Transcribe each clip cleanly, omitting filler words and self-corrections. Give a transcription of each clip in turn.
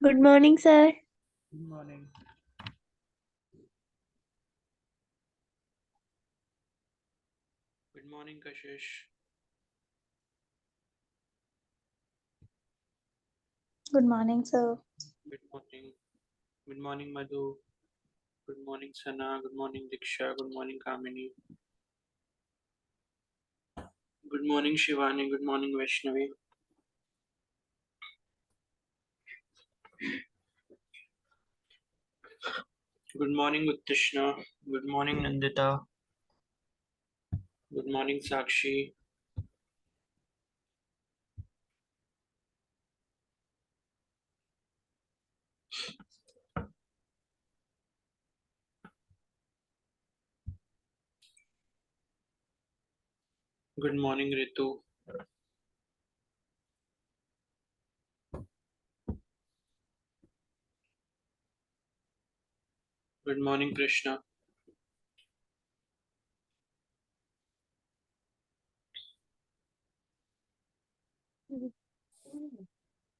Good morning, sir. Good morning. Good morning, Kashish. Good morning, sir. Good morning. Good morning, Madhu. Good morning, Sana. Good morning, Diksha. Good morning, Kamini. Good morning, Shivani. Good morning, Vaishnavi. Good morning, Uttishna. Good morning, Nandita. Good morning, Sakshi. Good morning, Ritu. Good morning, Krishna.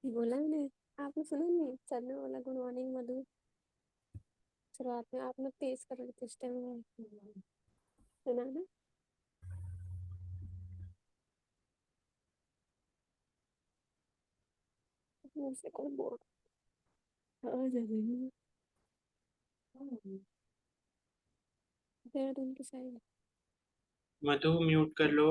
बोला मैंने, आपने सुना नहीं? Sir ने बोला good morning मधु। शुरुआत में आप लोग तेज कर रहे थे इस टाइम। सुना ना? मुझसे कोई बोल उनकी साइड। मधु म्यूट कर लो.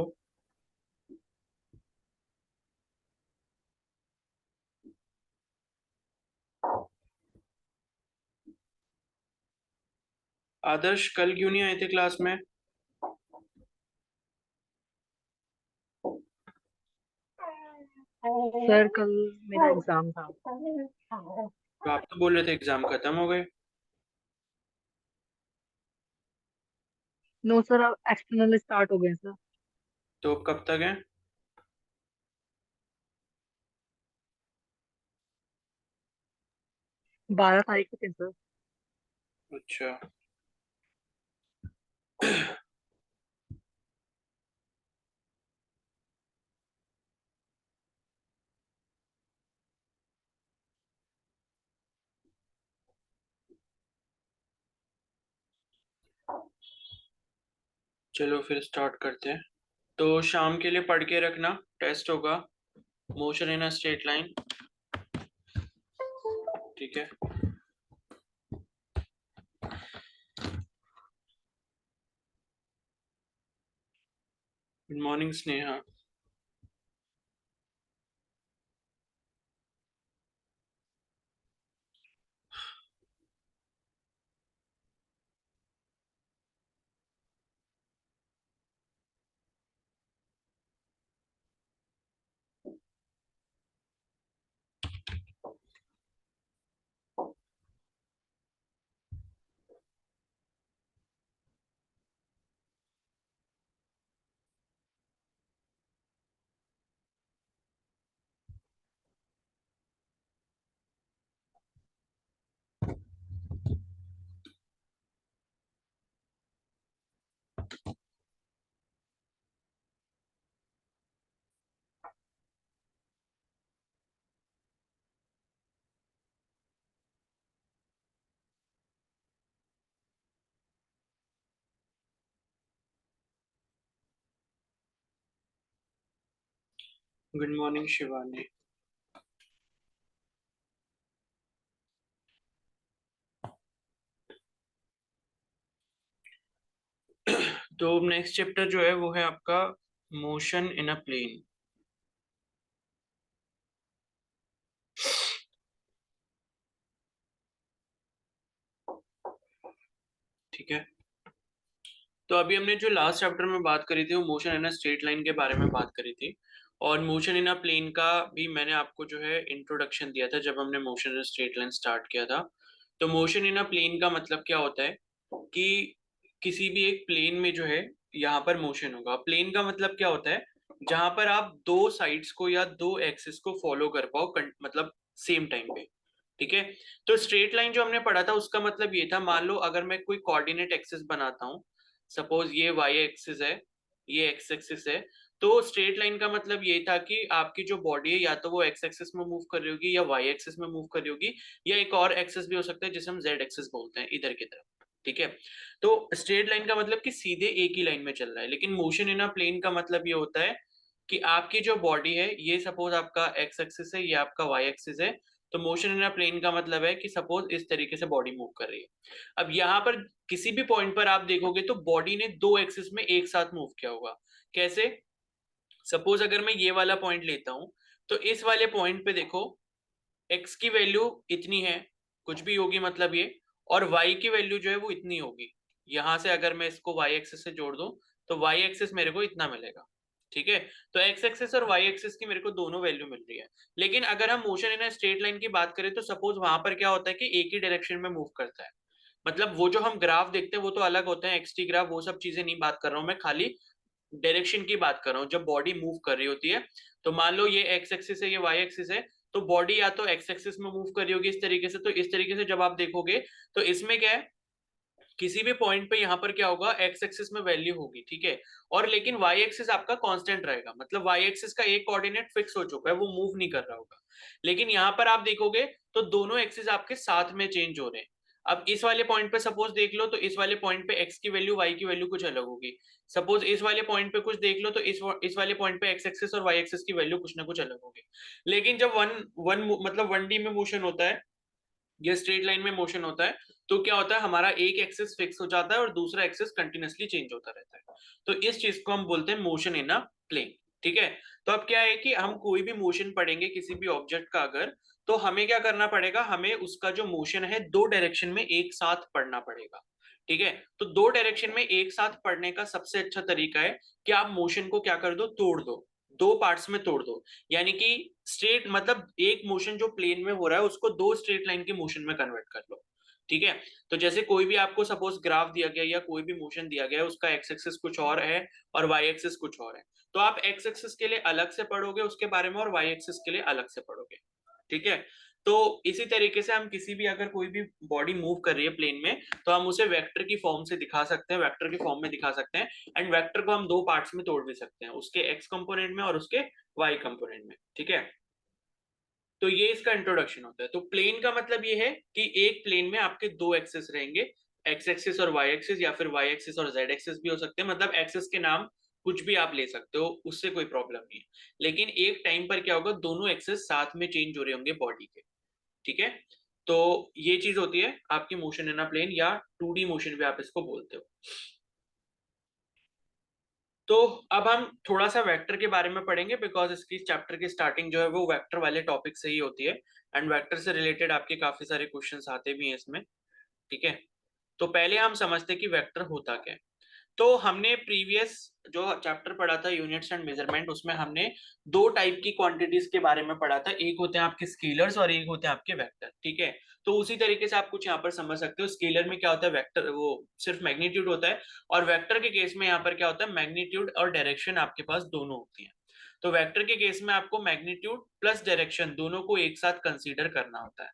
आदर्श कल क्यों नहीं आए थे क्लास में? सर कल मेरा एग्जाम था। तो आप तो बोल रहे थे एग्जाम खत्म हो गए. नो सर, अब एक्सटर्नल स्टार्ट हो गए सर। तो अब कब तक है? 12 तारीख को थे सर। अच्छा. चलो फिर स्टार्ट करते हैं. तो शाम के लिए पढ़ के रखना. टेस्ट होगा motion in a straight line. ठीक है. Good morning Sneha. Good morning Shivani. तो नेक्स्ट चैप्टर जो है वो है आपका मोशन इन अ प्लेन. ठीक है. तो अभी हमने जो लास्ट चैप्टर में बात करी थी वो motion in a straight line के बारे में बात करी थी. और मोशन इन अ प्लेन का भी मैंने आपको जो है इंट्रोडक्शन दिया था जब हमने motion in a straight line start किया था. तो मोशन इन अ प्लेन का मतलब क्या होता है कि किसी भी एक प्लेन में जो है यहाँ पर मोशन होगा. प्लेन का मतलब क्या होता है? जहां पर आप दो साइड्स को या दो एक्सिस को फॉलो कर पाओ मतलब सेम टाइम पे. ठीक है. तो स्ट्रेट लाइन जो हमने पढ़ा था उसका मतलब ये था, मान लो अगर मैं कोई कोऑर्डिनेट एक्सिस बनाता हूँ. सपोज ये वाई एक्सिस है, ये एक्स एक्सिस है. तो स्ट्रेट लाइन का मतलब ये था कि आपकी जो बॉडी है या तो वो एक्स एक्सिस में मूव कर रही होगी या वाई एक्सिस में मूव कर रही होगी, या एक और एक्सिस भी हो सकता है जिसे हम जेड एक्सिस बोलते हैं, इधर की तरफ। ठीक है, तो स्ट्रेट लाइन का मतलब कि सीधे एक ही लाइन में चल रहा है। लेकिन मोशन इन अ प्लेन का मतलब ये होता है कि आपकी जो बॉडी है, ये सपोज आपका एक्स एक्सिस है, ये आपका वाई एक्सिस है, तो मोशन इन अ प्लेन का मतलब है कि सपोज इस तरीके से बॉडी मूव कर रही है। अब यहाँ पर किसी भी पॉइंट पर आप देखोगे तो बॉडी ने दो एक्सिस में एक साथ मूव किया होगा। कैसे? सपोज अगर मैं ये वाला पॉइंट लेता हूं, तो इस वाले पॉइंट पे देखो x की वैल्यू इतनी है, कुछ भी होगी मतलब ये, और y की वैल्यू जो है वो इतनी होगी। यहां से अगर मैं इसको y एक्सिस से जोड़ दूं तो y एक्सिस मेरे को इतना मिलेगा। ठीक है, तो x एक्सिस और y एक्सिस की मेरे को दोनों वैल्यू मिल रही है। लेकिन अगर हम मोशन इन स्ट्रेट लाइन की बात करें तो सपोज वहां पर क्या होता है कि एक ही डायरेक्शन में मूव करता है। मतलब वो जो हम ग्राफ देखते हैं वो तो अलग होते हैं, एक्सटी ग्राफ, वो सब चीजें नहीं बात कर रहा हूं मैं, खाली डायरेक्शन की बात कर रहा हूँ। जब बॉडी मूव कर रही होती है तो मान लो ये एक्स एक्सिस है, ये वाई एक्सिस है, तो बॉडी या तो एक्स एक्सिस में मूव कर रही होगी इस तरीके से, तो इस तरीके से जब आप देखोगे तो इसमें क्या है, किसी भी पॉइंट पे यहाँ पर क्या होगा, एक्स एक्सिस में वैल्यू होगी। ठीक है, और लेकिन वाई एक्सिस आपका कांस्टेंट रहेगा, मतलब वाई एक्सिस का एक कोऑर्डिनेट फिक्स हो चुका है, वो मूव नहीं कर रहा होगा। लेकिन यहाँ पर आप देखोगे तो दोनों एक्सिस आपके साथ में चेंज हो रहे हैं। अब इस वाले पॉइंट पे सपोज देख लो तो इस वाले पॉइंट पे एक्स की वैल्यू वाई की वैल्यू कुछ अलग होगी। सपोज इस वाले पॉइंट पे कुछ देख लो तो इस वाले पॉइंट पे एक्स एक्सिस और वाई एक्सिस की वैल्यू कुछ ना कुछ अलग होगी। लेकिन जब वन वन मतलब 1D में मोशन होता है या स्ट्रेट लाइन में मोशन होता है तो क्या होता है, हमारा एक एक्सिस फिक्स हो जाता है और दूसरा एक्सिस कंटिन्यूअसली चेंज होता रहता है। तो इस चीज को हम बोलते हैं मोशन इन अ प्लेन। ठीक है, तो अब क्या है कि हम कोई भी मोशन पढ़ेंगे किसी भी ऑब्जेक्ट का अगर, तो हमें क्या करना पड़ेगा, हमें उसका जो मोशन है दो डायरेक्शन में एक साथ पढ़ना पड़ेगा। ठीक है, तो दो डायरेक्शन में एक साथ पढ़ने का सबसे अच्छा तरीका है कि आप मोशन को क्या कर दो, तोड़ दो, दो पार्ट्स में तोड़ दो। यानी कि स्ट्रेट मतलब एक मोशन जो प्लेन में हो रहा है उसको दो स्ट्रेट लाइन के मोशन में कन्वर्ट कर लो। ठीक है, तो जैसे कोई भी आपको सपोज ग्राफ दिया गया या कोई भी मोशन दिया गया है, उसका एक्स एक्सिस कुछ और है और वाई एक्सिस कुछ और है, तो आप एक्स एक्सिस के लिए अलग से पढ़ोगे उसके बारे में और वाई एक्सिस के लिए अलग से पढ़ोगे। ठीक है, तो इसी तरीके से हम किसी भी अगर कोई भी बॉडी मूव कर रही है प्लेन में तो हम उसे वेक्टर की फॉर्म से दिखा सकते हैं, वेक्टर की फॉर्म में दिखा सकते हैं। एंड वेक्टर को हम दो पार्ट्स में तोड़ भी सकते हैं, उसके एक्स कंपोनेंट में और उसके वाई कंपोनेंट में। ठीक है, तो ये इसका इंट्रोडक्शन होता है। तो प्लेन का मतलब ये है कि एक प्लेन में आपके दो एक्सिस रहेंगे, एक्स एक्सिस और वाई एक्सिस, या फिर वाई एक्सिस और जेड एक्सिस भी हो सकते हैं। मतलब एक्सिस के नाम कुछ भी आप ले सकते हो, उससे कोई प्रॉब्लम नहीं है। लेकिन एक टाइम पर क्या होगा, दोनों एक्सिस साथ में चेंज हो रहे होंगे बॉडी के। ठीक है, तो ये चीज होती है आपकी मोशन इन अ प्लेन, या 2D मोशन भी आप इसको बोलते हो। तो अब हम थोड़ा सा वेक्टर के बारे में पढ़ेंगे, बिकॉज इसकी चैप्टर की स्टार्टिंग जो है वो वेक्टर वाले टॉपिक से ही होती है। एंड वेक्टर से रिलेटेड आपके काफी सारे क्वेश्चंस आते भी हैं इसमें। ठीक है, तो पहले हम समझते हैं कि वेक्टर होता क्या है। तो हमने प्रीवियस जो चैप्टर पढ़ा था यूनिट्स एंड मेजरमेंट, उसमें हमने दो टाइप की क्वांटिटीज के बारे में पढ़ा था, एक होते हैं आपके स्केलर्स और एक होते हैं आपके वेक्टर। ठीक है, तो उसी तरीके से आप कुछ यहाँ पर समझ सकते हो, स्केलर में क्या होता है, वेक्टर वो सिर्फ मैग्नीट्यूड होता है, और वेक्टर के केस में यहाँ पर क्या होता है, मैग्नीट्यूड और डायरेक्शन आपके पास दोनों होती है। तो वेक्टर के केस में आपको मैग्नीट्यूड प्लस डायरेक्शन दोनों को एक साथ कंसीडर करना होता है।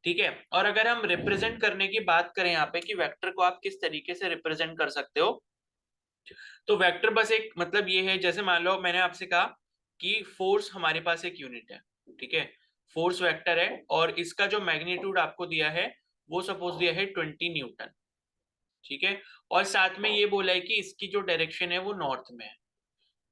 ठीक है, और अगर हम रिप्रेजेंट करने की बात करें यहाँ पे कि वेक्टर को आप किस तरीके से रिप्रेजेंट कर सकते हो, तो वेक्टर बस एक मतलब ये है, जैसे मान लो मैंने आपसे कहा कि फोर्स हमारे पास एक यूनिट है। ठीक है, फोर्स वेक्टर है और इसका जो मैग्नीट्यूड आपको दिया है वो सपोज दिया है 20 न्यूटन। ठीक है, और साथ में ये बोला है कि इसकी जो डायरेक्शन है वो नॉर्थ में है,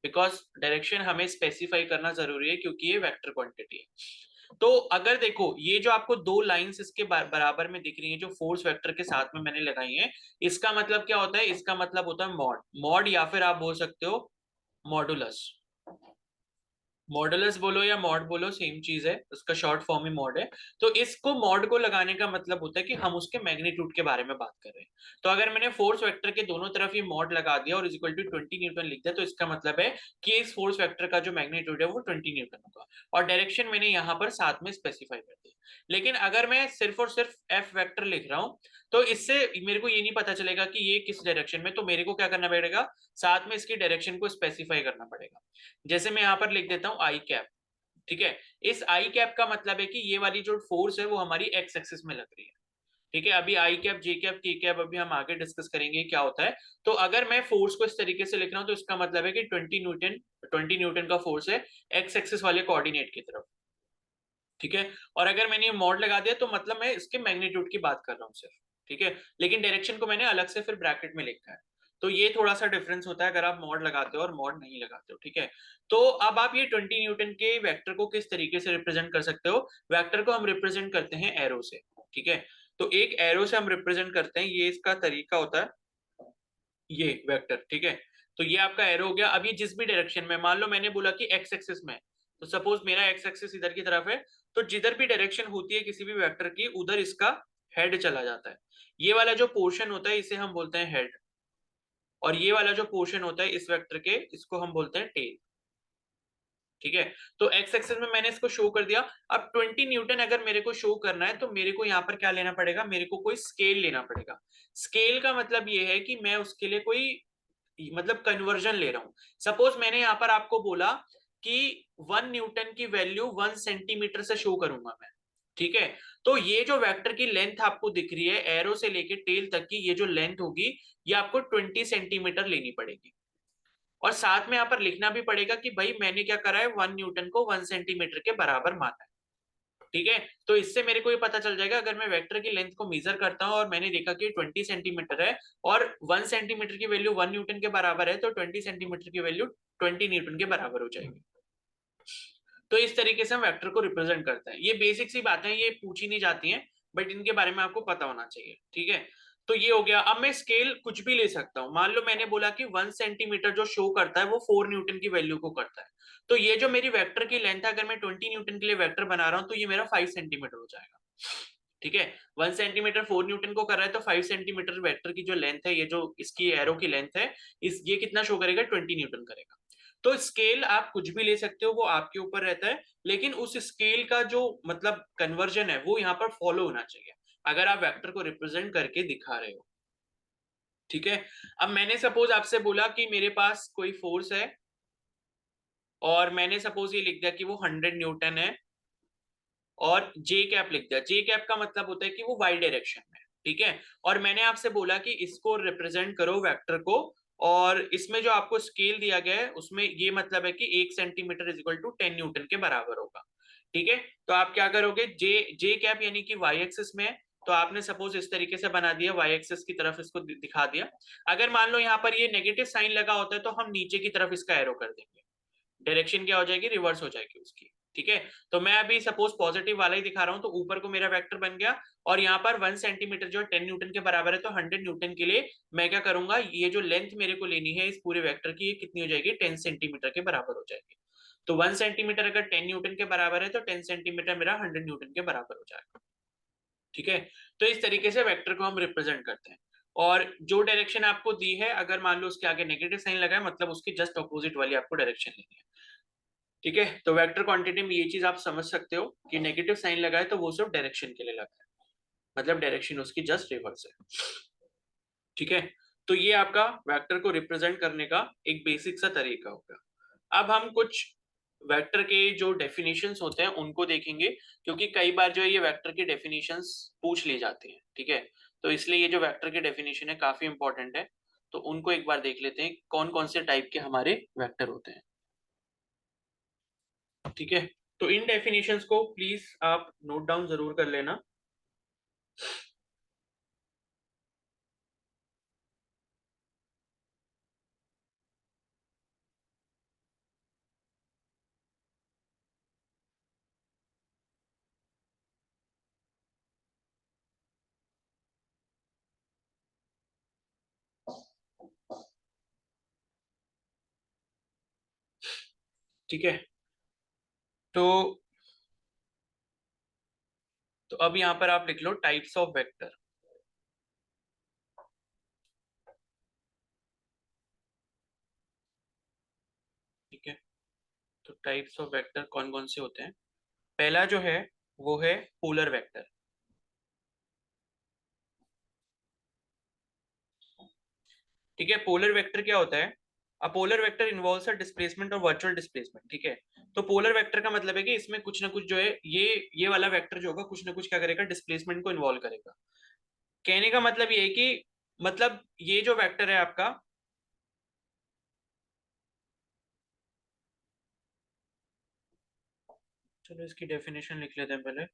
बिकॉज डायरेक्शन हमें स्पेसिफाई करना जरूरी है क्योंकि ये वेक्टर क्वांटिटी है। तो अगर देखो ये जो आपको दो लाइंस इसके बराबर में दिख रही हैं जो फोर्स वेक्टर के साथ में मैंने लगाई हैं, इसका मतलब क्या होता है, इसका मतलब होता है मॉड। मॉड या फिर आप बोल सकते हो मॉडुलस। मॉडुलस बोलो या मॉड बोलो सेम चीज है, उसका शॉर्ट फॉर्म ही मॉड है। तो इसको मॉड को लगाने का मतलब होता है कि हम उसके मैग्नीट्यूड के बारे में बात कर रहे हैं। तो अगर मैंने फोर्स वेक्टर के दोनों तरफ ये मॉड लगा दिया और इक्वल टू 20 न्यूटन लिख दिया, तो इसका मतलब है कि इस फोर्स वेक्टर का जो मैग्नीट्यूड है वो 20 न्यूटन होगा, और डायरेक्शन मैंने यहाँ पर साथ में स्पेसिफाई कर दी। लेकिन अगर मैं सिर्फ और सिर्फ एफ वेक्टर लिख रहा हूँ तो इससे मेरे को ये नहीं पता चलेगा कि ये किस डायरेक्शन में, तो मेरे को क्या करना पड़ेगा, साथ में इसकी डायरेक्शन को स्पेसिफाई करना पड़ेगा। जैसे मैं यहाँ पर लिख देता हूँ आई कैप। ठीक है, इस आई कैप का मतलब है कि ये वाली जो फोर्स है वो हमारी एक्स एक्सिस में लग रही है। ठीक है, अभी आई कैप, जे कैप, के कैप अभी हम आगे डिस्कस करेंगे क्या होता है। तो अगर मैं फोर्स को इस तरीके से लिख रहा हूं तो इसका मतलब है कि 20 न्यूटन का फोर्स है एक्स एक्सिस वाले कोऑर्डिनेट की तरफ। ठीक है, और अगर मैंने ये मॉड लगा दिया तो मतलब मैं इसके मैग्नीट्यूड की बात कर रहा हूँ सिर्फ। ठीक है, लेकिन डायरेक्शन को मैंने अलग से फिर ब्रैकेट में लिखा है। तो ये थोड़ा सा डिफरेंस होता है अगर आप मॉड लगाते हो और मॉड नहीं लगाते हो। ठीक है, तो अब आप ये 20 न्यूटन के वेक्टर को किस तरीके से रिप्रेजेंट कर सकते हो। वेक्टर को हम रिप्रेजेंट करते हैं एरो से। ठीक है, तो एक एरो से हम रिप्रेजेंट करते हैं, ये इसका तरीका होता है, ये वेक्टर। ठीक है, तो ये आपका एरो हो गया। अब ये जिस भी डायरेक्शन में, मान लो मैंने बोला कि एक्स एक्सिस में, तो सपोज मेरा एक्स एक्सिस इधर की तरफ है, तो जिधर भी डायरेक्शन होती है किसी भी वेक्टर की उधर इसका हेड चला जाता है। ये वाला जो पोर्शन होता है इसे हम बोलते हैं हेड, और ये वाला जो पोर्शन होता है इस वेक्टर के, इसको हम बोलते हैं टेल। ठीक है, तो एक्स एक्सिस में मैंने इसको शो कर दिया। अब 20 न्यूटन अगर मेरे को शो करना है तो मेरे को यहाँ पर क्या लेना पड़ेगा, मेरे को कोई स्केल लेना पड़ेगा। स्केल का मतलब ये है कि मैं उसके लिए कोई मतलब कन्वर्जन ले रहा हूं। सपोज मैंने यहां पर आपको बोला कि 1 न्यूटन की वैल्यू 1 सेंटीमीटर से शो करूंगा मैं। ठीक है, तो ये जो वेक्टर की लेंथ आपको दिख रही है एरो से लेके टेल तक की, ये जो लेंथ होगी ये आपको 20 सेंटीमीटर लेनी पड़ेगी। और साथ में यहां पर लिखना भी पड़ेगा कि भाई मैंने क्या करा है, 1 न्यूटन को 1 सेंटीमीटर के बराबर माना है। ठीक है, तो इससे मेरे को ये पता चल जाएगा अगर मैं वेक्टर की लेंथ को मेजर करता हूं और मैंने देखा कि 20 सेंटीमीटर है और 1 सेंटीमीटर की वैल्यू 1 न्यूटन के बराबर है, तो 20 सेंटीमीटर की वैल्यू 20 न्यूटन के बराबर हो जाएगी। तो इस तरीके से हम वेक्टर को रिप्रेजेंट करते हैं। ये बेसिक सी बातें, ये पूछी नहीं जाती हैं, बट इनके बारे में आपको पता होना चाहिए। ठीक है, तो ये हो गया। अब मैं स्केल कुछ भी ले सकता हूं। मान लो मैंने बोला कि 1 सेंटीमीटर जो शो करता है वो 4 न्यूटन की वैल्यू को करता है, तो ये जो मेरी वेक्टर की लेंथ है, अगर मैं 20 न्यूटन के लिए वेक्टर बना रहा हूं तो ये मेरा 5 सेंटीमीटर हो जाएगा। ठीक है, 1 सेंटीमीटर 4 न्यूटन को कर रहा है, तो 5 सेंटीमीटर वेक्टर की जो लेंथ है, ये जो इसकी एरो की लेंथ है, ये कितना शो करेगा, 20 न्यूटन करेगा। तो स्केल आप कुछ भी ले सकते हो, वो आपके ऊपर रहता है, लेकिन उस स्केल का जो मतलब कन्वर्जन है वो यहाँ पर फॉलो होना चाहिए अगर आप वेक्टर को रिप्रेजेंट करके दिखा रहे हो। ठीक है, अब मैंने सपोज आपसे बोला कि मेरे पास कोई फोर्स है और मैंने सपोज ये लिख दिया कि वो 100 न्यूटन है और जे कैप लिख दिया। जे कैप का मतलब होता है कि वो वाई डायरेक्शन में। ठीक है, और मैंने आपसे बोला कि इसको रिप्रेजेंट करो वेक्टर को, और इसमें जो आपको स्केल दिया गया है उसमें ये मतलब है कि 1 centimetre is equal to 10 newton के बराबर होगा। ठीक है, तो आप क्या करोगे, जे कैप यानी कि वाई एक्सिस में है, तो आपने सपोज इस तरीके से बना दिया, वाई एक्सिस की तरफ इसको दिखा दिया। अगर मान लो यहाँ पर ये नेगेटिव साइन लगा होता है तो हम नीचे की तरफ इसका एरो कर देंगे, डायरेक्शन क्या हो जाएगी, रिवर्स हो जाएगी उसकी। ठीक है, तो मैं अभी सपोज पॉजिटिव वाला ही दिखा रहा हूं, तो ऊपर को मेरा वेक्टर बन गया और यहाँ पर 1 सेंटीमीटर जो 10 न्यूटन के बराबर है, तो 100 न्यूटन के लिए मैं क्या करूंगा, ये जो लेंथ मेरे को लेनी है इस पूरे वेक्टर की, ये कितनी हो जाएगी, 10 सेंटीमीटर के बराबर हो जाएगी। तो 1 सेंटीमीटर अगर 10 न्यूटन के बराबर है तो 10 सेंटीमीटर मेरा 100 न्यूटन के बराबर हो जाएगा। ठीक है, तो इस तरीके से वेक्टर को हम रिप्रेजेंट करते हैं। और जो डायरेक्शन आपको दी है, अगर मान लो उसके आगे नेगेटिव साइन लगा है, मतलब उसकी जस्ट ऑपोजिट वाली आपको डायरेक्शन लेनी है। ठीक है, तो वेक्टर क्वांटिटी में ये चीज आप समझ सकते हो कि नेगेटिव साइन लगा है तो वो सिर्फ डायरेक्शन के लिए लगा है, मतलब डायरेक्शन उसकी जस्ट रिवर्स है। ठीक है, तो ये आपका वेक्टर को रिप्रेजेंट करने का एक बेसिक सा तरीका होगा। अब हम कुछ वेक्टर के जो डेफिनेशंस होते हैं उनको देखेंगे, क्योंकि कई बार जो है ये वेक्टर के डेफिनेशंस पूछ ली जाती हैं। ठीक है, तो इसलिए ये जो वेक्टर के डेफिनेशन है काफी इंपॉर्टेंट है, तो उनको एक बार देख लेते हैं कौन कौन से टाइप के हमारे वेक्टर होते हैं। ठीक है, तो इन डेफिनेशंस को प्लीज आप नोट डाउन जरूर कर लेना। ठीक है, तो अब यहां पर आप लिख लो टाइप्स ऑफ वेक्टर। ठीक है, तो टाइप्स ऑफ वेक्टर कौन कौन से होते हैं। पहला जो है वो है पोलर वेक्टर। ठीक है, पोलर वेक्टर क्या होता है, a polar vector involves a displacement और वर्चुअल डिस्प्लेसमेंट। ठीक है, तो पोलर वेक्टर का मतलब है कि इसमें कुछ ना कुछ जो है, ये वाला वेक्टर जो होगा कुछ ना कुछ क्या करेगा, डिस्प्लेसमेंट को इन्वॉल्व करेगा। कहने का मतलब ये है कि मतलब ये जो वेक्टर है आपका, चलो इसकी डेफिनेशन लिख लेते हैं पहले।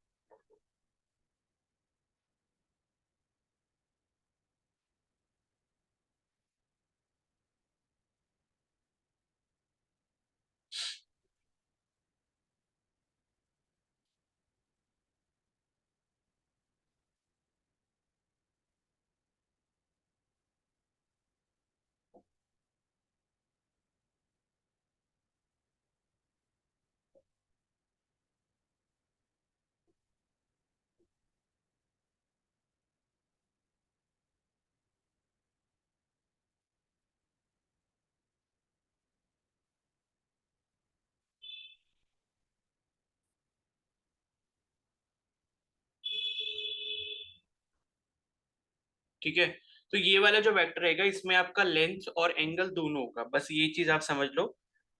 ठीक है, तो ये वाला जो वेक्टर रहेगा इसमें आपका लेंथ और एंगल दोनों होगा, बस ये चीज आप समझ लो,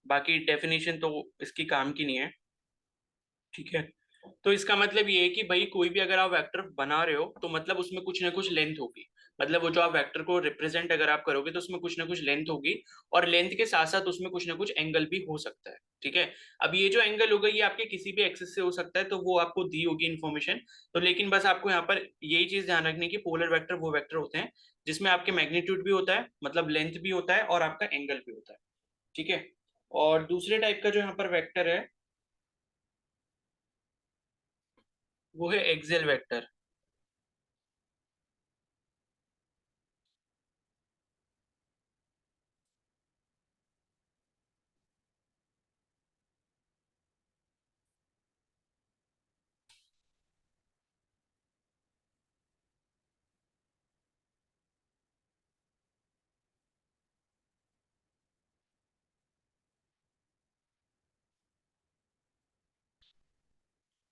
बाकी डेफिनेशन तो इसकी काम की नहीं है। ठीक है, तो इसका मतलब ये है कि भाई कोई भी अगर आप वेक्टर बना रहे हो तो मतलब उसमें कुछ ना कुछ लेंथ होगी, मतलब वो जो आप वेक्टर को रिप्रेजेंट अगर आप करोगे तो उसमें कुछ ना कुछ लेंथ होगी, और लेंथ के साथ साथ उसमें कुछ ना कुछ एंगल भी हो सकता है। ठीक है, अब ये जो एंगल होगा ये आपके किसी भी एक्सिस से हो सकता है, तो वो आपको दी होगी इन्फॉर्मेशन। तो लेकिन बस आपको यहाँ पर यही चीज ध्यान रखने की, पोलर वेक्टर वो वेक्टर होते हैं जिसमें आपके मैग्नीट्यूड भी होता है, मतलब लेंथ भी होता है, और आपका एंगल भी होता है। ठीक है, और दूसरे टाइप का जो यहाँ पर वेक्टर है वो है एक्सेल वेक्टर।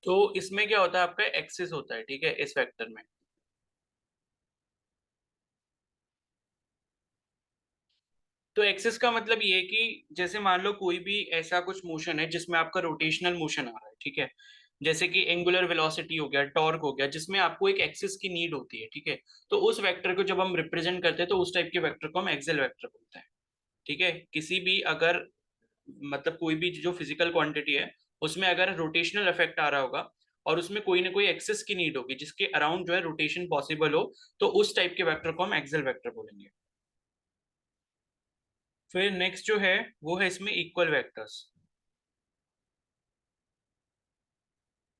तो इसमें क्या होता है, आपका एक्सिस होता है, ठीक है, इस वेक्टर में। तो एक्सिस का मतलब ये है कि जैसे मान लो कोई भी ऐसा कुछ मोशन है जिसमें आपका रोटेशनल मोशन आ रहा है, ठीक है, जैसे कि एंगुलर वेलोसिटी हो गया, टॉर्क हो गया, जिसमें आपको एक एक्सिस की नीड होती है। ठीक है, तो उस वेक्टर को जब हम रिप्रेजेंट करते हैं तो उस टाइप के वेक्टर को हम एक्सेल वेक्टर बोलते हैं। ठीक है, किसी भी अगर मतलब कोई भी जो फिजिकल क्वांटिटी है उसमें अगर रोटेशनल इफेक्ट आ रहा होगा और उसमें कोई ना कोई एक्सिस की नीड होगी जिसके अराउंड जो है रोटेशन पॉसिबल हो, तो उस टाइप के वेक्टर को हम एक्सेल वेक्टर बोलेंगे। फिर नेक्स्ट जो है वो है इसमें इक्वल वेक्टर्स।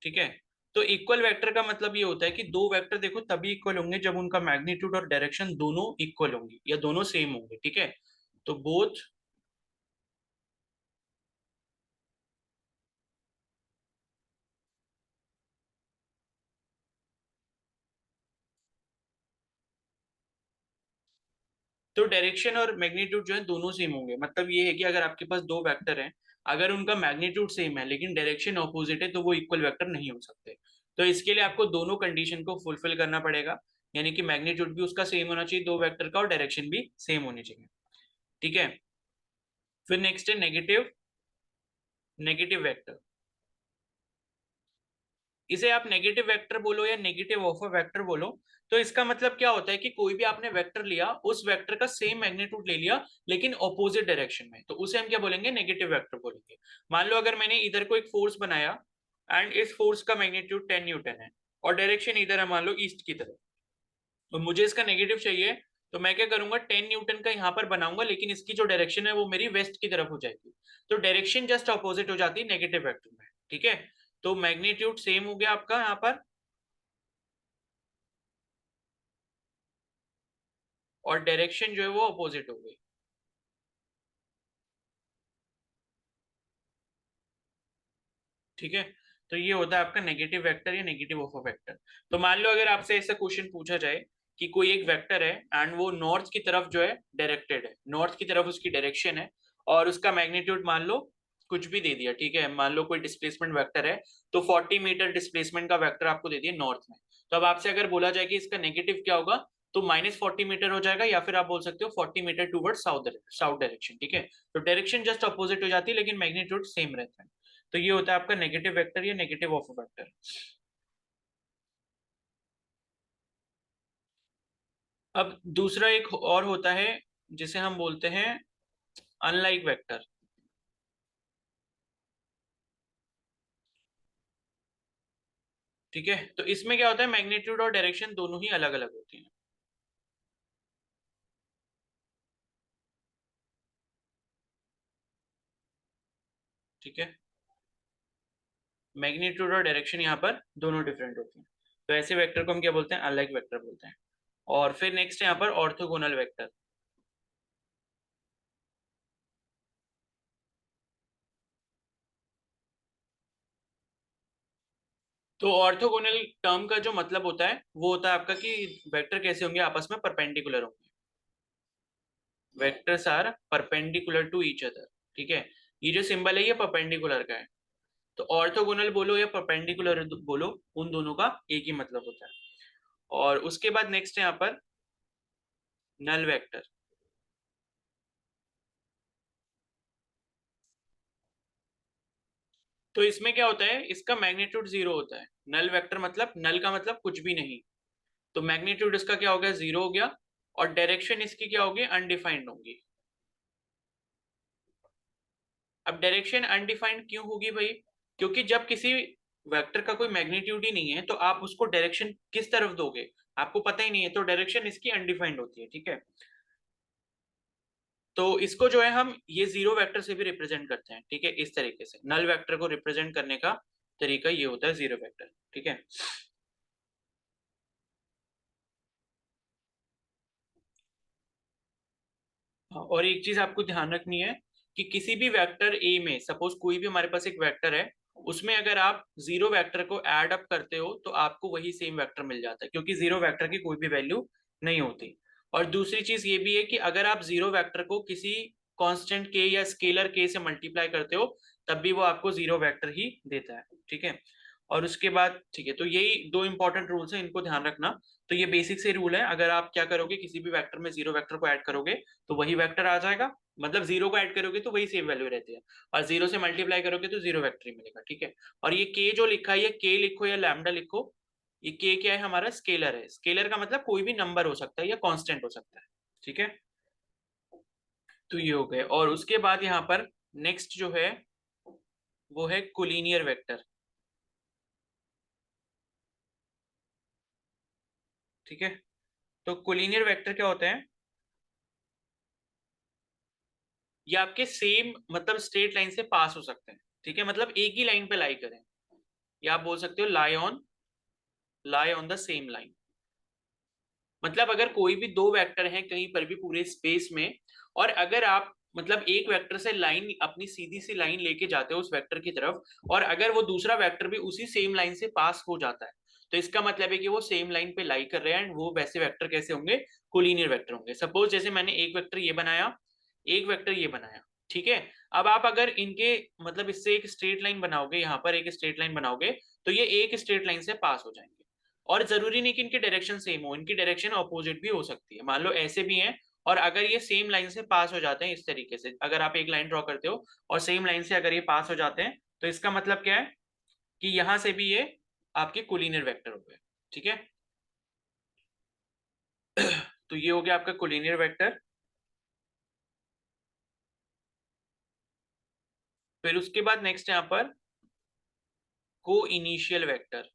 ठीक है, तो इक्वल वेक्टर का मतलब ये होता है कि दो वेक्टर देखो तभी इक्वल होंगे जब उनका मैग्नीट्यूड और डायरेक्शन दोनों इक्वल होंगी या दोनों सेम होंगे। ठीक है, तो बोथ, तो डायरेक्शन और मैग्नीट्यूड जो है दोनों सेम होंगे, मतलब ये है कि अगर आपके पास दो वेक्टर हैं, अगर उनका मैग्नीट्यूड सेम है लेकिन डायरेक्शन ऑपोजिट है तो वो इक्वल वेक्टर नहीं हो सकते। तो इसके लिए आपको दोनों कंडीशन को फुलफिल करना पड़ेगा, यानी कि मैग्नीट्यूड भी उसका सेम होना चाहिए दो वेक्टर का, और डायरेक्शन भी सेम होनी चाहिए। ठीक है, फिर नेक्स्ट है नेगेटिव, नेगेटिव वेक्टर। इसे आप नेगेटिव वेक्टर बोलो या नेगेटिव ऑफ अ वेक्टर बोलो, तो इसका मतलब क्या होता है कि कोई भी आपने वेक्टर लिया, उस वेक्टर का सेम मैग्नीट्यूड ले लिया लेकिन ऑपोजिट डायरेक्शन में, तो उसे हम क्या बोलेंगे, नेगेटिव वेक्टर बोलेंगे। मान लो अगर मैंने इधर को एक फोर्स बनाया एंड इस फोर्स का मैग्नीट्यूड 10 न्यूटन है और डायरेक्शन इधर है मान लो ईस्ट की तरफ, तो मुझे इसका नेगेटिव चाहिए, तो मैं क्या करूंगा, 10 न्यूटन का यहाँ पर बनाऊंगा लेकिन इसकी जो डायरेक्शन है वो मेरी वेस्ट की तरफ हो जाएगी, तो डायरेक्शन जस्ट ऑपोजिट हो जाती है नेगेटिव वेक्टर में। ठीक है, तो मैग्नीट्यूड सेम हो गया आपका यहाँ पर, और डायरेक्शन जो है वो अपोजिट हो गई। ठीक है, तो ये होता है आपका नेगेटिव वेक्टर या नेगेटिव ऑफ अ वेक्टर। तो मान लो अगर आपसे ऐसा क्वेश्चन पूछा जाए कि कोई एक वेक्टर है एंड वो नॉर्थ की तरफ जो है डायरेक्टेड है, नॉर्थ की तरफ उसकी डायरेक्शन है, और उसका मैग्नीट्यूड मान लो कुछ भी दे दिया, ठीक है, मान लो कोई डिस्प्लेसमेंट वेक्टर है, तो 40 मीटर डिस्प्लेसमेंट का वेक्टर आपको दे दिया नॉर्थ में, तो अब आपसे अगर बोला जाए कि इसका नेगेटिव क्या होगा, तो -40 मीटर हो जाएगा, या फिर आप बोल सकते हो 40 metre toward south, south direction. ठीक है, तो डायरेक्शन जस्ट अपोजिट हो जाती है लेकिन मैग्नीट्यूड सेम रहता है। तो ये होता है आपका नेगेटिव वेक्टर या नेगेटिव ऑफ वेक्टर। अब दूसरा एक और होता है जिसे हम बोलते हैं अनलाइक वेक्टर। ठीक है, तो इसमें क्या होता है, मैग्नीट्यूड और डायरेक्शन दोनों ही अलग अलग होती हैं। ठीक है, मैग्नीट्यूड और डायरेक्शन यहाँ पर दोनों डिफरेंट होती हैं, तो ऐसे वेक्टर को हम क्या बोलते हैं, अनलाइक वेक्टर बोलते हैं। और फिर नेक्स्ट है यहाँ पर ऑर्थोगोनल वेक्टर। तो ऑर्थोगोनल टर्म का जो मतलब होता है वो होता है आपका कि वेक्टर कैसे होंगे, आपस में परपेंडिकुलर होंगे। Vectors are perpendicular to each other. ठीक है, ये जो सिंबल है ये परपेंडिकुलर का है। तो ऑर्थोगोनल बोलो या परपेंडिकुलर बोलो, उन दोनों का एक ही मतलब होता है। और उसके बाद नेक्स्ट है यहाँ पर नल वेक्टर। तो इसमें क्या होता है, इसका मैग्नीट्यूड 0 होता है। नल वेक्टर मतलब, नल का मतलब कुछ भी नहीं, तो मैग्नीट्यूड इसका क्या हो गया, 0 हो गया। और डायरेक्शन इसकी क्या होगी, अनडिफाइंड होगी। अब डायरेक्शन अनडिफाइंड क्यों होगी भाई, क्योंकि जब किसी वेक्टर का कोई मैग्नीट्यूड ही नहीं है तो आप उसको डायरेक्शन किस तरफ दोगे, आपको पता ही नहीं है, तो डायरेक्शन इसकी अनडिफाइंड होती है। ठीक है, तो इसको जो है हम ये जीरो वेक्टर से भी रिप्रेजेंट करते हैं। ठीक है, इस तरीके से नल वेक्टर को रिप्रेजेंट करने का तरीका ये होता है जीरो वेक्टर। ठीक है, और एक चीज आपको ध्यान रखनी है कि किसी भी वेक्टर ए में, सपोज कोई भी हमारे पास एक वेक्टर है, उसमें अगर आप जीरो वेक्टर को ऐड अप करते हो तो आपको वही सेम वेक्टर मिल जाता है, क्योंकि जीरो वेक्टर की कोई भी वैल्यू नहीं होती। और दूसरी चीज ये भी है कि अगर आप जीरो वेक्टर को किसी कांस्टेंट के या स्केलर के से मल्टीप्लाई करते हो तब भी वो आपको जीरो वेक्टर ही देता है। ठीक है, और उसके बाद ठीक है, तो यही दो इंपॉर्टेंट रूल्स हैं, इनको ध्यान रखना। तो ये बेसिक से रूल है, अगर आप क्या करोगे, किसी भी वेक्टर में जीरो वेक्टर को ऐड करोगे तो वही वेक्टर आ जाएगा, मतलब जीरो को ऐड करोगे तो वही सेम वैल्यू रहती है, और जीरो से मल्टीप्लाई करोगे तो जीरो वेक्टर ही मिलेगा। ठीक है, और ये के जो लिखा है, ये के लिखो या लैम्डा लिखो, ये के क्या है, हमारा स्केलर है। स्केलर का मतलब कोई भी नंबर हो सकता है या कांस्टेंट हो सकता है। ठीक है, तो ये हो गए। और उसके बाद यहाँ पर नेक्स्ट जो है वो है कोलिनियर वेक्टर। ठीक है, तो कोलिनियर वेक्टर क्या होते हैं, ये आपके सेम मतलब स्ट्रेट लाइन से पास हो सकते हैं। ठीक है, मतलब एक ही लाइन पे लाई करें, या आप बोल सकते हो lie on the same line. मतलब अगर कोई भी दो वेक्टर हैं कहीं पर भी पूरे स्पेस में, और अगर आप मतलब एक वेक्टर से लाइन, अपनी सीधी सी लाइन लेके जाते हो उस वेक्टर की तरफ, और अगर वो दूसरा वेक्टर भी उसी सेम लाइन से पास हो जाता है, तो इसका मतलब है कि वो सेम लाइन पे लाई कर रहे हैं, एंड वो वैसे वेक्टर कैसे होंगे, कोलिनियर वेक्टर होंगे। सपोज जैसे मैंने एक वेक्टर ये बनाया, एक वेक्टर ये बनाया। ठीक है, अब आप अगर इनके मतलब इससे एक स्ट्रेट लाइन बनाओगे, यहाँ पर एक स्ट्रेट लाइन बनाओगे, तो ये एक स्ट्रेट लाइन से पास हो जाएंगे। और जरूरी नहीं कि इनकी डायरेक्शन सेम हो, इनकी डायरेक्शन अपोजिट भी हो सकती है। मान लो ऐसे भी हैं, और अगर ये सेम लाइन से पास हो जाते हैं इस तरीके से, अगर आप एक लाइन ड्रॉ करते हो और सेम लाइन से अगर ये पास हो जाते हैं, तो इसका मतलब क्या है कि यहां से भी ये आपके कोलिनियर वेक्टर हो गए। ठीक है, तो ये हो गया आपका कोलिनियर वेक्टर। फिर उसके बाद नेक्स्ट यहाँ पर को इनिशियल वेक्टर।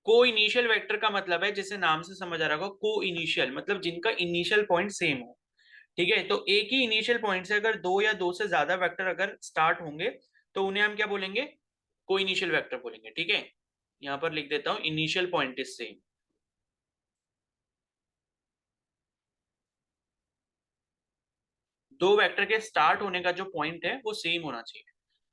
को इनिशियल वेक्टर का मतलब है, जैसे नाम से समझ आ रहा होगा, को इनिशियल मतलब जिनका इनिशियल पॉइंट सेम हो। ठीक है, तो एक ही इनिशियल पॉइंट से अगर दो या दो से ज्यादा वेक्टर अगर स्टार्ट होंगे तो उन्हें हम क्या बोलेंगे, को इनिशियल वेक्टर बोलेंगे। ठीक है, यहां पर लिख देता हूं इनिशियल पॉइंट इज सेम। दो वेक्टर के स्टार्ट होने का जो पॉइंट है वो सेम होना चाहिए।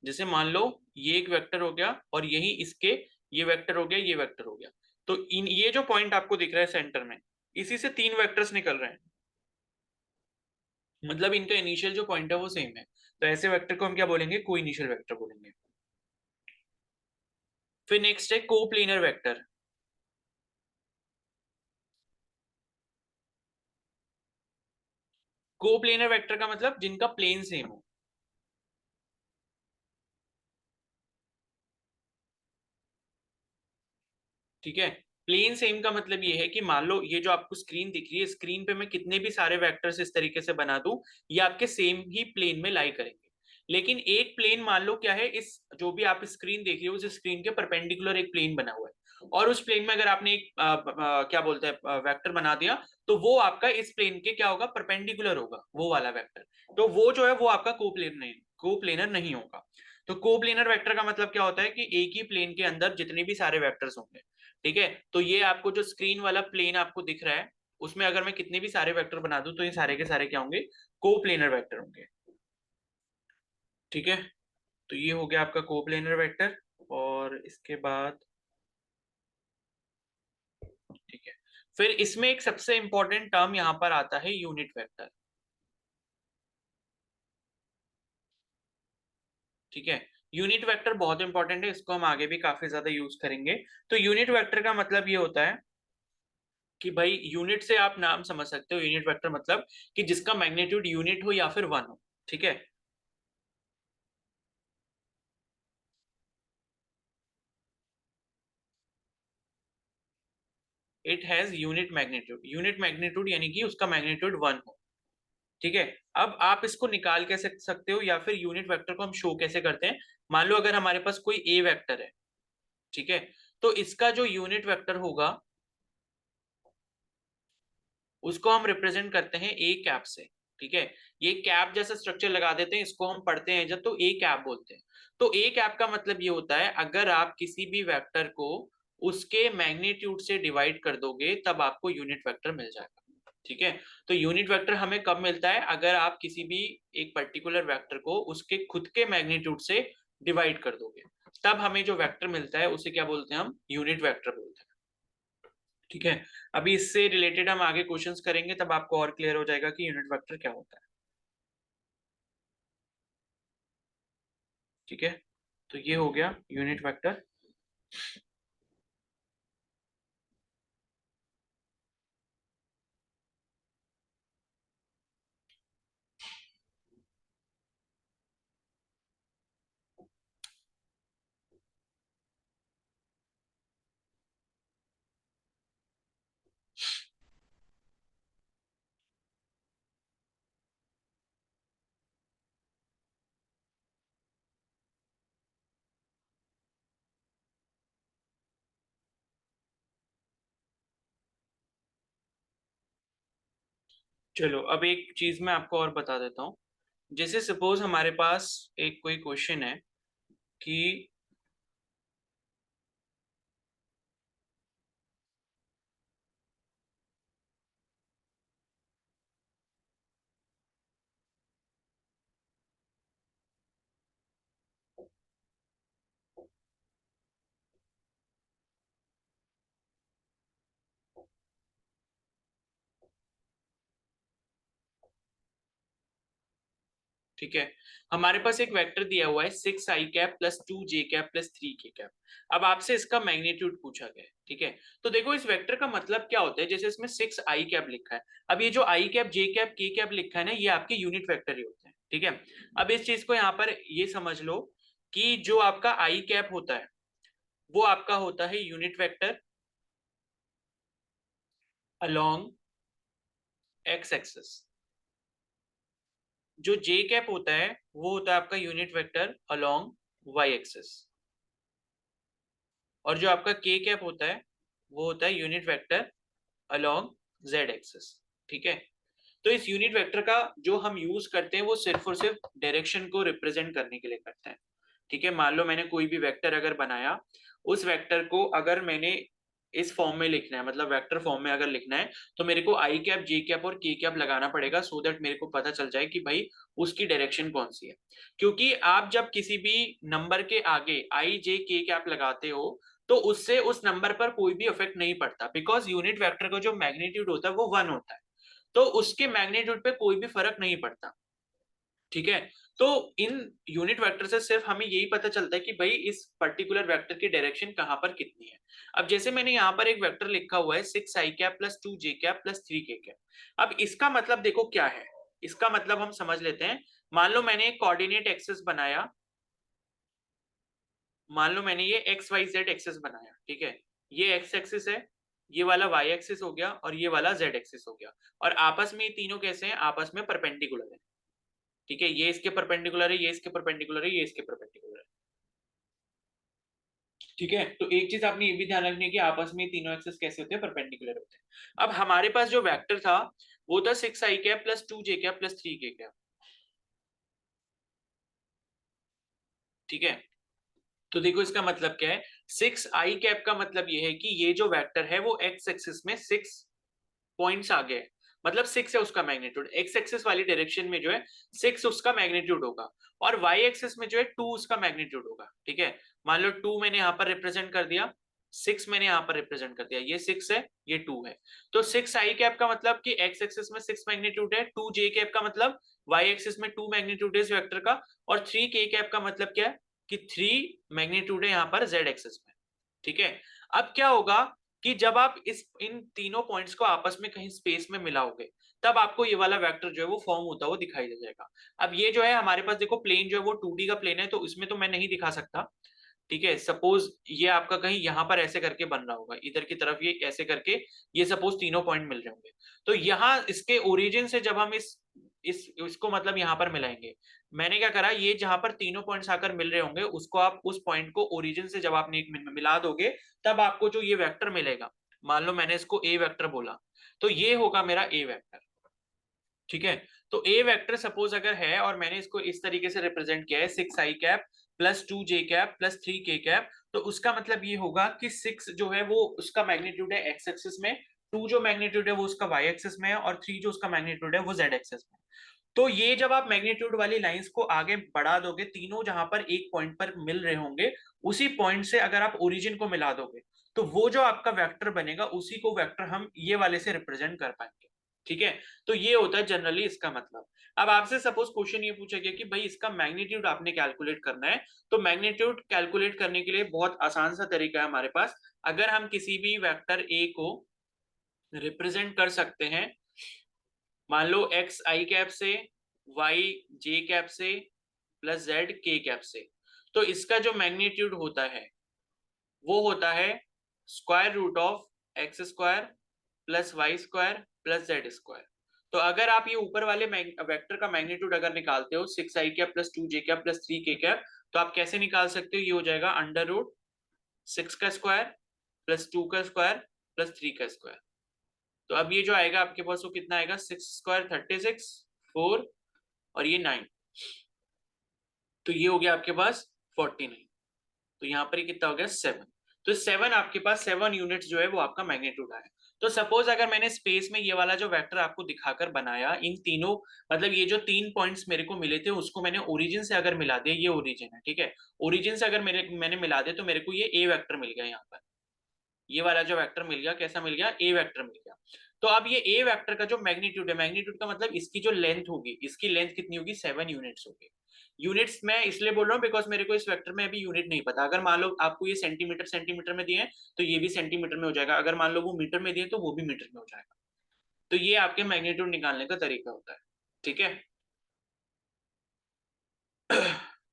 जैसे मान लो ये एक वेक्टर हो गया, और यही इसके ये वेक्टर हो गया, ये वेक्टर हो गया, तो इन ये जो पॉइंट आपको दिख रहा है सेंटर में, इसी से तीन वेक्टर्स निकल रहे हैं, मतलब इनका इनिशियल जो पॉइंट है वो सेम है, तो ऐसे वेक्टर को हम क्या बोलेंगे, को इनिशियल वेक्टर बोलेंगे। फिर नेक्स्ट है कोप्लेनर वेक्टर। कोप्लेनर वेक्टर का मतलब जिनका प्लेन सेम हो। ठीक है, प्लेन सेम का मतलब ये है कि मान लो ये जो आपको स्क्रीन दिख रही है, स्क्रीन पे मैं कितने भी सारे वेक्टर्स इस तरीके से बना दूं, ये आपके सेम ही प्लेन में लाई करेंगे। लेकिन एक प्लेन मान लो क्या है, इस जो भी आप स्क्रीन देख रही हो उस स्क्रीन के परपेंडिकुलर एक प्लेन बना हुआ है, और उस प्लेन में अगर आपने एक क्या बोलते हैं वेक्टर बना दिया, तो वो आपका इस प्लेन के क्या होगा, परपेंडिकुलर होगा वो वाला वेक्टर। तो वो जो है वो आपका कोप्लेनर नहीं होगा। तो कोप्लेनर वेक्टर का मतलब क्या होता है कि एक ही प्लेन के अंदर जितने भी सारे वेक्टर्स होंगे, ठीक है। तो ये आपको जो स्क्रीन वाला प्लेन आपको दिख रहा है, उसमें अगर मैं कितने भी सारे वेक्टर बना दूं, तो ये सारे के सारे क्या होंगे, कोप्लेनर वेक्टर होंगे, ठीक है। तो ये हो गया आपका कोप्लेनर वेक्टर। और इसके बाद ठीक है, फिर इसमें एक सबसे इंपॉर्टेंट टर्म यहां पर आता है, यूनिट वेक्टर, ठीक है। यूनिट वेक्टर बहुत इंपॉर्टेंट है, इसको हम आगे भी काफी ज्यादा यूज करेंगे। तो यूनिट वेक्टर का मतलब ये होता है कि भाई यूनिट से आप नाम समझ सकते हो, यूनिट वेक्टर मतलब कि जिसका मैग्नीट्यूड यूनिट हो या फिर वन हो, ठीक है। इट हैज यूनिट मैग्नीट्यूड यानी कि उसका मैग्नीट्यूड वन हो, ठीक है। अब आप इसको निकाल कैसे सकते हो, या फिर यूनिट वेक्टर को हम शो कैसे करते हैं। मान लो अगर हमारे पास कोई ए वेक्टर है, ठीक है, तो इसका जो यूनिट वेक्टर होगा उसको हम रिप्रेजेंट करते हैं ए कैप से, ठीक है। ये कैप जैसा स्ट्रक्चर लगा देते हैं, इसको हम पढ़ते हैं जब, तो ए कैप बोलते हैं। तो ए कैप का मतलब ये होता है, अगर आप किसी भी वेक्टर को उसके मैग्नीट्यूड से डिवाइड कर दोगे तब आपको यूनिट वेक्टर मिल जाएगा, ठीक है। तो यूनिट वेक्टर हमें कब मिलता है, अगर आप किसी भी एक पर्टिकुलर वेक्टर को उसके खुद के मैग्नीट्यूड से डिवाइड कर दोगे, तब हमें जो वेक्टर मिलता है उसे क्या बोलते हैं, हम यूनिट वेक्टर बोलते हैं, ठीक है। अभी इससे रिलेटेड हम आगे क्वेश्चंस करेंगे, तब आपको और क्लियर हो जाएगा कि यूनिट वेक्टर क्या होता है, ठीक है। तो ये हो गया यूनिट वेक्टर। चलो अब एक चीज मैं आपको और बता देता हूँ। जैसे सपोज हमारे पास एक कोई क्वेश्चन है कि ठीक है, हमारे पास एक वेक्टर दिया हुआ है 6i cap plus 2j cap plus 3k cap. अब आपसे इसका मैग्नीट्यूड पूछा गया है, ठीक है। तो देखो इस वेक्टर का मतलब क्या होता है, जैसे इसमें 6i कैप लिखा है, अब ये जो i cap j cap k cap लिखा है ना, ये आपके यूनिट वेक्टर ही होते हैं, ठीक है। अब इस चीज को यहाँ पर ये समझ लो कि जो आपका i कैप होता है वो आपका होता है unit vector along x axis. जो j कैप होता है वो होता है आपका unit vector along y axis. और जो आपका k कैप होता है वो होता है unit vector along z axis, ठीक है। तो इस यूनिट वेक्टर का जो हम यूज करते हैं वो सिर्फ और सिर्फ डायरेक्शन को रिप्रेजेंट करने के लिए करते हैं, ठीक है। मान लो मैंने कोई भी वेक्टर अगर बनाया, उस वेक्टर को अगर मैंने इस फॉर्म में लिखना है, मतलब वेक्टर फॉर्म में अगर लिखना है, तो मेरे को आई कैप जे कैप और के कैप लगाना पड़ेगा, सो दैट मेरे को पता चल जाए कि भाई उसकी डायरेक्शन कौन सी है। क्योंकि आप जब किसी भी नंबर के आगे आई जे के कैप लगाते हो, तो उससे उस नंबर पर कोई भी इफेक्ट नहीं पड़ता, बिकॉज यूनिट वेक्टर का जो मैग्नीट्यूड होता है वो 1 होता है, तो उसके मैग्नीट्यूड पे कोई भी फर्क नहीं पड़ता, ठीक है। तो इन यूनिट वेक्टर से सिर्फ हमें यही पता चलता है कि भाई इस पर्टिकुलर वेक्टर की डायरेक्शन कहां पर कितनी है। अब जैसे मैंने यहाँ पर एक वेक्टर लिखा हुआ है 6i cap plus 2j cap plus 3k cap. अब इसका मतलब देखो क्या है, इसका मतलब हम समझ लेते हैं। मान लो मैंने एक कोऑर्डिनेट एक्सिस बनाया, मान लो मैंने ये XYZ एक्सिस बनाया, ठीक है। ये एक्स एक्सिस है ये वाला वाई एक्सिस हो गया और ये वाला जेड एक्सिस हो गया, और आपस में ये तीनों कैसे हैं, आपस में परपेंडिकुलर है। ठीक है, ये इसके परपेंडिकुलर है, ये इसके परपेंडिकुलर है, ये इसके परपेंडिकुलर है। ठीक है, तो एक चीज आपने ये भी ध्यान रखनी है कि आपस में तीनों एक्सिस कैसे होते हैं, परपेंडिकुलर होते हैं। अब हमारे पास जो वेक्टर था वो था 6i cap plus 2j cap plus 3k cap. ठीक है, तो देखो इसका मतलब क्या है, 6i कैप का मतलब ये है कि ये जो वेक्टर है वो एक्स एक्सिस में 6 पॉइंट्स आगे है, मतलब 6 है उसका मैग्नीट्यूड, एक्स एक्सिस वाली डायरेक्शन में जो है 6 उसका मैग्नीट्यूड होगा, और वाई एक्सिस में जो है 2 उसका मैग्नीट्यूड होगा। ठीक है, मान लो 2 मैंने यहाँ पर रिप्रेजेंट कर दिया, 6 मैंने यहाँ पर रिप्रेजेंट कर दिया, ये 6 है, ये 2 है। तो 6i कैप का मतलब कि एक्स एक्सिस में 6 मैग्नीट्यूड है, 2j कैप का मतलब वाई एक्सिस में 2 मैग्नीट्यूड है इस वेक्टर का, और 3k कैप का मतलब क्या है कि 3 मैग्नीट्यूड है यहाँ पर जेड एक्सिस में। ठीक है, अब क्या होगा कि जब आप इन तीनों पॉइंट्स को आपस में कहीं स्पेस में मिलाओगे तब आपको ये वाला वेक्टर जो है वो फॉर्म होता हुआ दिखाई दे जाएगा। अब ये जो है हमारे पास देखो प्लेन जो है वो 2D का प्लेन है, तो इसमें तो मैं नहीं दिखा सकता। ठीक है, सपोज ये आपका कहीं यहाँ पर ऐसे करके बन रहा होगा, इधर की तरफ ये ऐसे करके, ये सपोज तीनों पॉइंट मिल रहे होंगे, तो यहाँ इसके ओरिजिन से जब हम इसको मतलब यहाँ पर मिलाएंगे, मैंने क्या करा, ये जहां पर तीनों पॉइंट्स आकर मिल रहे होंगे उसको आप उस पॉइंट को ओरिजिन से जब आपने एक मिला दोगे तब आपको जो ये वेक्टर मिलेगा, मान लो मैंने इसको ए वेक्टर बोला, तो ये होगा मेरा ए वेक्टर। ठीक है, तो ए वेक्टर सपोज अगर है और मैंने इसको इस तरीके से रिप्रेजेंट किया है 6i cap plus 2j cap plus 3k cap, तो उसका मतलब ये होगा कि 6 जो है वो उसका मैग्नीट्यूड है एक्स एक्सिस में, 2 जो मैग्नीट्यूड है वो उसका वाई एक्सिस में है, और 3 जो उसका मैग्नीट्यूड है वो जेड एक्सिस में। तो ये जब आप मैग्नीट्यूड वाली लाइंस को आगे बढ़ा दोगे, तीनों जहां पर एक पॉइंट पर मिल रहे होंगे उसी पॉइंट से अगर आप ओरिजिन को मिला दोगे तो वो जो आपका वेक्टर बनेगा उसी को वेक्टर हम ये वाले से रिप्रेजेंट कर पाएंगे। ठीक है, तो ये होता है जनरली इसका मतलब। अब आपसे सपोज क्वेश्चन ये पूछा गया कि भाई इसका मैग्नीट्यूड आपने कैलकुलेट करना है, तो मैग्नीट्यूड कैलकुलेट करने के लिए बहुत आसान सा तरीका है हमारे पास। अगर हम किसी भी वेक्टर ए को रिप्रेजेंट कर सकते हैं, मान लो एक्स आई कैप से, वाई जे कैप से, प्लस जेड के कैप से, तो इसका जो मैग्नीट्यूड होता है वो होता है square root of x square plus y square plus z square. तो अगर आप ये ऊपर वाले वेक्टर का मैग्नीट्यूड अगर निकालते हो 6i cap plus 2j cap plus 3k cap, तो आप कैसे निकाल सकते हो, ये हो जाएगा अंडर रूट 6 का स्क्वायर प्लस 2 का स्क्वायर प्लस 3 का स्क्वायर। तो अब ये जो आएगा आपके पास वो कितना आएगा, 6 स्क्वायर 36, 4 और ये 9, तो ये हो गया आपके पास 49। तो यहाँ पर ये कितना हो गया 7। तो 7 आपके पास 7 यूनिट्स जो है वो आपका मैग्नीट्यूड आया। तो सपोज अगर मैंने स्पेस में ये वाला जो वेक्टर आपको दिखाकर बनाया, इन तीनों मतलब ये जो 3 पॉइंट्स मेरे को मिले थे उसको मैंने ओरिजिन से अगर मिला दिया, ये ओरिजिन है, ठीक है, ओरिजिन से अगर मैंने मिला दिया तो मेरे को ये ए वेक्टर मिल गया, यहाँ पर ये वाला जो वेक्टर मिल गया, कैसा मिल गया, ए वेक्टर मिल गया। तो अब ये ए वेक्टर का जो मैग्नीट्यूड है, मैग्नीट्यूड का मतलब इसकी जो लेंथ होगी, इसकी लेंथ कितनी होगी, 7 यूनिट्स होगी। यूनिट्स मैं इसलिए बोल रहा हूँ बिकॉज मेरे को इस वेक्टर में अभी यूनिट नहीं पता। अगर मान लो आपको ये सेंटीमीटर सेंटीमीटर में दिए हैं तो ये भी सेंटीमीटर में हो जाएगा, अगर मान लो वो मीटर में दिए तो वो भी मीटर में हो जाएगा। तो ये आपके मैग्नीट्यूड निकालने का तरीका होता है। ठीक है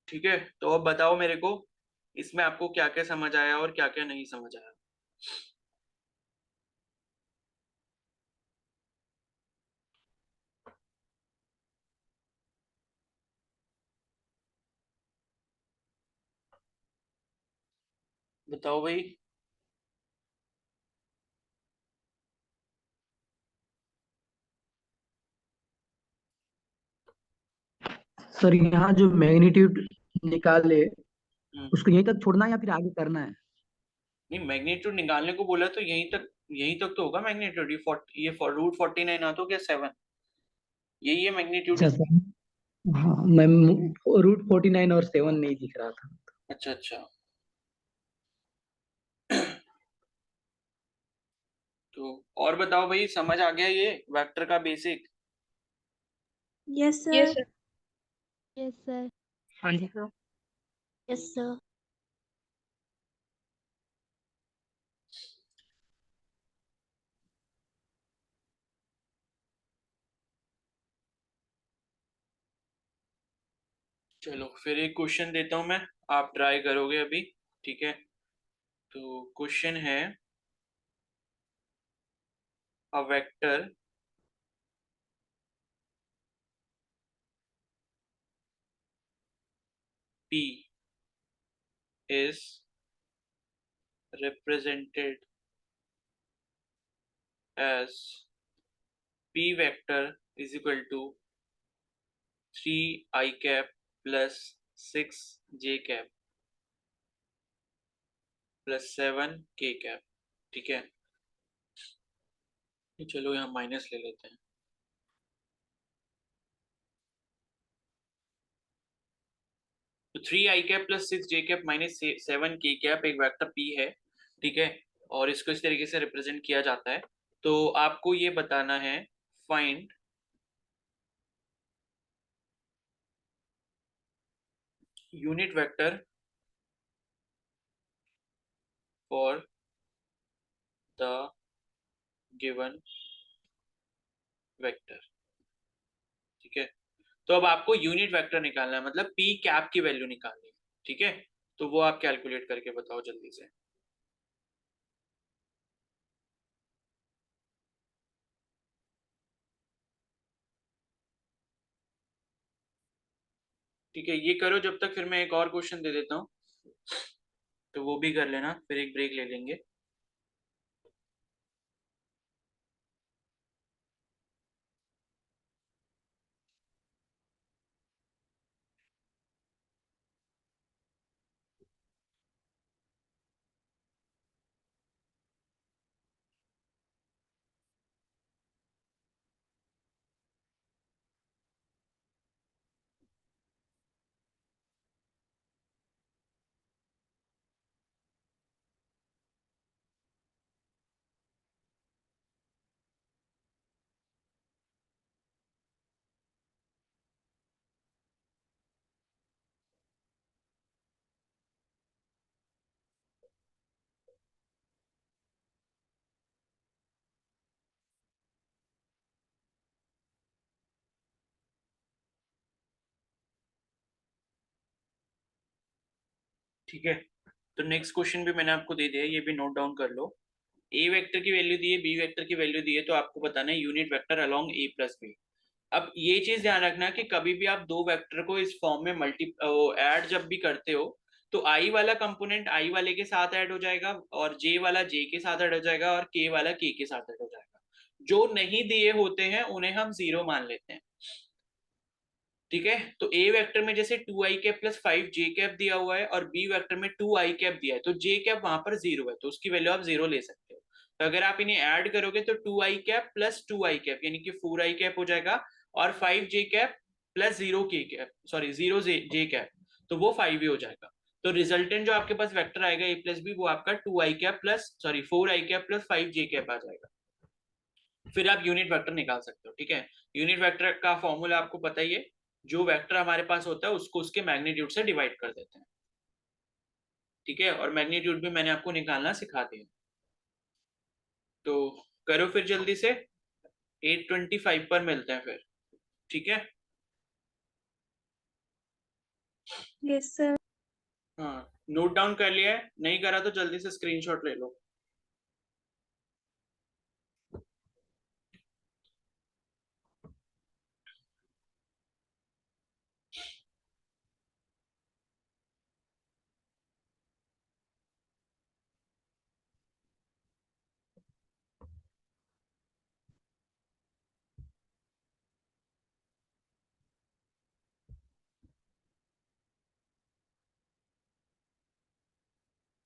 ठीक है, तो अब बताओ मेरे को इसमें आपको क्या क्या समझ आया और क्या क्या नहीं समझ आया। बताओ भाई। सर यहाँ जो मैग्नीट्यूड निकाले हम्म, उसको यहीं तक छोड़ना है या फिर आगे करना है? नहीं मैग्नीट्यूड निकालने को बोला तो यहीं तक तो होगा मैग्नीट्यूड। ये रूट 49 आ तो क्या 7, यही है मैग्नीट्यूड। अच्छा सर। हाँ मैं √49 और 7 नहीं दिख रहा था। अच्छा अच्छा तो और बताओ भाई, समझ आ गया ये वेक्टर का basic? Yes yes sir. Sir. Yes sir. हाँ जी सर। Yes sir. चलो फिर एक क्वेश्चन देता हूं मैं, आप ट्राई करोगे अभी। ठीक है, तो क्वेश्चन है a vector P is represented as P vector is equal to 3 I cap plus 6 J cap plus 7 K cap। ठीक है, चलो यहाँ माइनस ले लेते हैं। तो 3 I cap plus 6 J cap minus 7 K cap एक वेक्टर P है, ठीक है, और इसको इस तरीके से रिप्रेजेंट किया जाता है। तो आपको ये बताना है find unit vector for the given vector. ठीक है, तो अब आपको यूनिट वेक्टर निकालना है, मतलब P कैप की वैल्यू निकालनी है। ठीक है, तो वो आप कैलकुलेट करके बताओ जल्दी से। ठीक है, ये करो जब तक, फिर मैं एक और क्वेश्चन दे देता हूँ, तो वो भी कर लेना, फिर एक ब्रेक ले लेंगे। ठीक है, तो नेक्स्ट क्वेश्चन भी मैंने आपको दे दिया है, ये भी नोट डाउन कर लो। ए वेक्टर की वैल्यू दी है, बी वेक्टर की वैल्यू दी है, तो आपको बताना है यूनिट वेक्टर अलोंग ए प्लस बी। अब ये चीज ध्यान रखना कि कभी भी आप दो वेक्टर को इस फॉर्म में मल्टी ऐड जब भी करते हो, तो आई वाला कंपोनेंट आई वाले के साथ ऐड हो जाएगा, और जे वाला जे के साथ ऐड हो जाएगा, और के वाला के साथ ऐड हो जाएगा। जो नहीं दिए होते हैं उन्हें हम जीरो मान लेते हैं। ठीक है, तो ए वेक्टर में जैसे 2 i cap plus 5 j cap दिया हुआ है, और बी वेक्टर में 2 i कैप दिया है, तो j कैप वहां पर जीरो है, तो उसकी वैल्यू आप जीरो ले सकते हो। तो अगर आप इन्हें ऐड करोगे तो 2 i cap plus 2 i cap यानी कि 4 i कैप हो जाएगा, और 5 j cap plus 0 k cap, sorry 0 j cap, तो वो 5 ही हो जाएगा। तो रिजल्टेंट जो आपके पास वेक्टर आएगा ए प्लस बी, वो आपका 2 i cap plus sorry 4 i cap plus 5 j cap आ जाएगा। फिर आप यूनिट वेक्टर निकाल सकते हो। ठीक है, यूनिट वेक्टर का फॉर्मूला आपको पता ही है, जो वेक्टर हमारे पास होता है उसको उसके मैग्नीट्यूड से डिवाइड कर देते हैं। ठीक है, और मैग्नीट्यूड भी मैंने आपको निकालना सिखा दिया, तो करो फिर जल्दी से। 8:25 पर मिलते हैं फिर। ठीक है, यस सर। हाँ, नोट डाउन कर लिया है? नहीं करा तो जल्दी से स्क्रीनशॉट ले लो।